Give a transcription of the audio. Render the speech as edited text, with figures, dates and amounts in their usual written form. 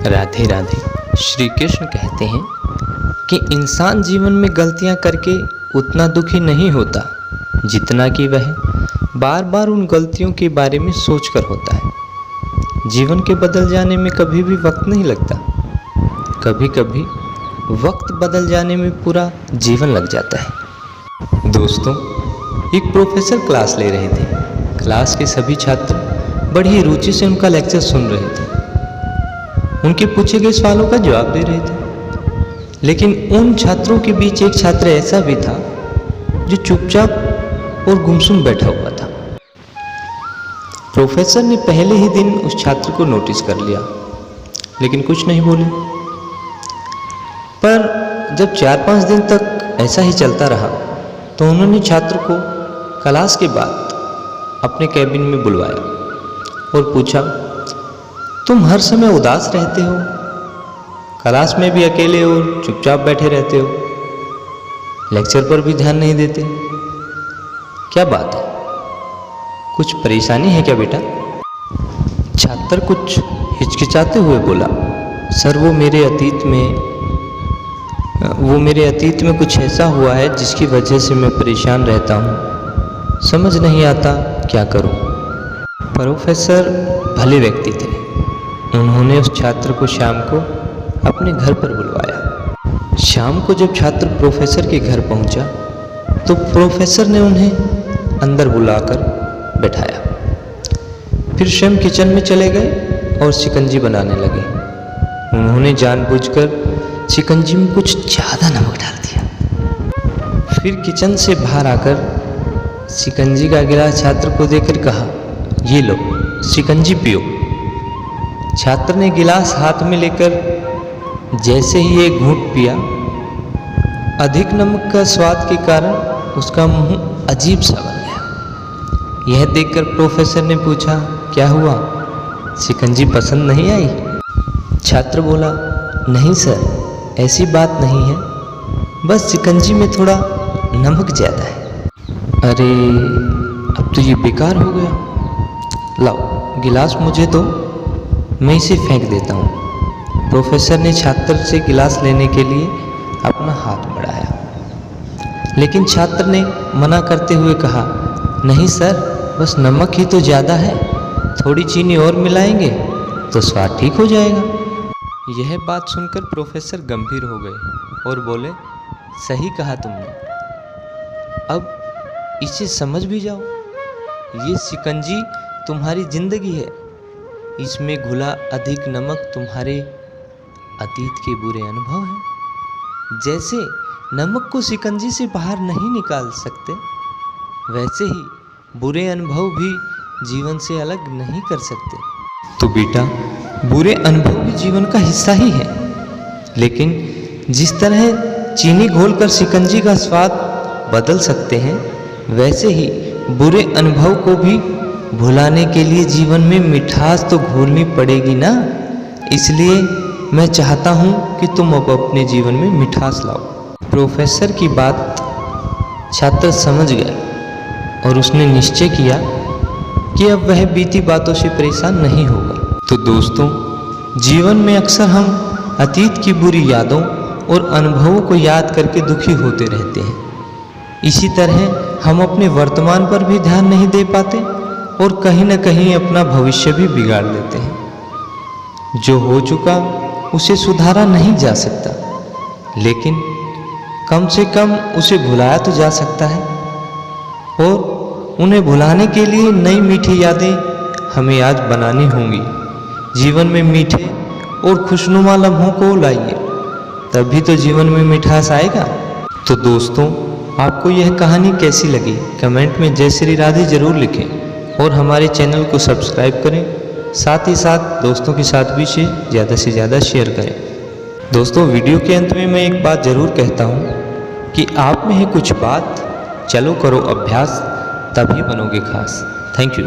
राधे राधे। श्री कृष्ण कहते हैं कि इंसान जीवन में गलतियां करके उतना दुखी नहीं होता जितना कि वह बार बार उन गलतियों के बारे में सोचकर होता है। जीवन के बदल जाने में कभी भी वक्त नहीं लगता, कभी कभी वक्त बदल जाने में पूरा जीवन लग जाता है। दोस्तों, एक प्रोफेसर क्लास ले रहे थे। क्लास के सभी छात्र बड़ी रुचि से उनका लेक्चर सुन रहे थे, उनके पूछे गए सवालों का जवाब दे रहे थे। लेकिन उन छात्रों के बीच एक छात्र ऐसा भी था जो चुपचाप और गुमसुम बैठा हुआ था। प्रोफेसर ने पहले ही दिन उस छात्र को नोटिस कर लिया, लेकिन कुछ नहीं बोले। पर जब 4-5 दिन तक ऐसा ही चलता रहा तो उन्होंने छात्र को क्लास के बाद अपने कैबिन में बुलवाया और पूछा, तुम हर समय उदास रहते हो, क्लास में भी अकेले और चुपचाप बैठे रहते हो, लेक्चर पर भी ध्यान नहीं देते, क्या बात है? कुछ परेशानी है क्या बेटा? छात्र कुछ हिचकिचाते हुए बोला, सर वो मेरे अतीत में कुछ ऐसा हुआ है जिसकी वजह से मैं परेशान रहता हूँ, समझ नहीं आता क्या करूँ। प्रोफेसर भले व्यक्ति थे। उन्होंने उस छात्र को शाम को अपने घर पर बुलवाया। शाम को जब छात्र प्रोफेसर के घर पहुंचा तो प्रोफेसर ने उन्हें अंदर बुलाकर बैठाया। फिर स्वयं किचन में चले गए और शिकंजी बनाने लगे। उन्होंने जानबूझकर शिकंजी में कुछ ज़्यादा नमक डाल दिया। फिर किचन से बाहर आकर शिकंजी का गिलास छात्र को देकर कहा, ये लो शिकंजी पियो। छात्र ने गिलास हाथ में लेकर जैसे ही एक घूंट पिया, अधिक नमक का स्वाद के कारण उसका मुंह अजीब सा बन गया। यह देखकर प्रोफेसर ने पूछा, क्या हुआ, शिकंजी पसंद नहीं आई? छात्र बोला, नहीं सर, ऐसी बात नहीं है, बस शिकंजी में थोड़ा नमक ज़्यादा है। अरे अब तो ये बेकार हो गया, लाओ गिलास मुझे दो, मैं इसे फेंक देता हूँ। प्रोफेसर ने छात्र से गिलास लेने के लिए अपना हाथ बढ़ाया, लेकिन छात्र ने मना करते हुए कहा, नहीं सर, बस नमक ही तो ज़्यादा है, थोड़ी चीनी और मिलाएंगे तो स्वाद ठीक हो जाएगा। यह बात सुनकर प्रोफेसर गंभीर हो गए और बोले, सही कहा तुमने, अब इसे समझ भी जाओ, ये शिकंजी तुम्हारी जिंदगी है, इसमें घुला अधिक नमक तुम्हारे अतीत के बुरे अनुभव हैं। जैसे नमक को शिकंजी से बाहर नहीं निकाल सकते, वैसे ही बुरे अनुभव भी जीवन से अलग नहीं कर सकते। तो बेटा, बुरे अनुभव भी जीवन का हिस्सा ही है, लेकिन जिस तरह चीनी घोलकर शिकंजी का स्वाद बदल सकते हैं, वैसे ही बुरे अनुभव को भी भुलाने के लिए जीवन में मिठास तो घोलनी पड़ेगी ना। इसलिए मैं चाहता हूँ कि तुम अब अपने जीवन में मिठास लाओ। प्रोफेसर की बात छात्र समझ गया और उसने निश्चय किया कि अब वह बीती बातों से परेशान नहीं होगा। तो दोस्तों, जीवन में अक्सर हम अतीत की बुरी यादों और अनुभवों को याद करके दुखी होते रहते हैं। इसी तरह हम अपने वर्तमान पर भी ध्यान नहीं दे पाते और कहीं न कहीं अपना भविष्य भी बिगाड़ लेते हैं। जो हो चुका उसे सुधारा नहीं जा सकता, लेकिन कम से कम उसे भुलाया तो जा सकता है, और उन्हें भुलाने के लिए नई मीठी यादें हमें आज बनानी होंगी। जीवन में मीठे और खुशनुमा लम्हों को लाइए, तभी तो जीवन में मिठास आएगा। तो दोस्तों, आपको यह कहानी कैसी लगी कमेंट में जय श्री राधे जरूर लिखें और हमारे चैनल को सब्सक्राइब करें। साथ ही साथ दोस्तों के साथ भी से ज़्यादा शेयर करें। दोस्तों, वीडियो के अंत में मैं एक बात ज़रूर कहता हूँ कि आप में है कुछ बात, चलो करो अभ्यास, तभी बनोगे खास। Thank you.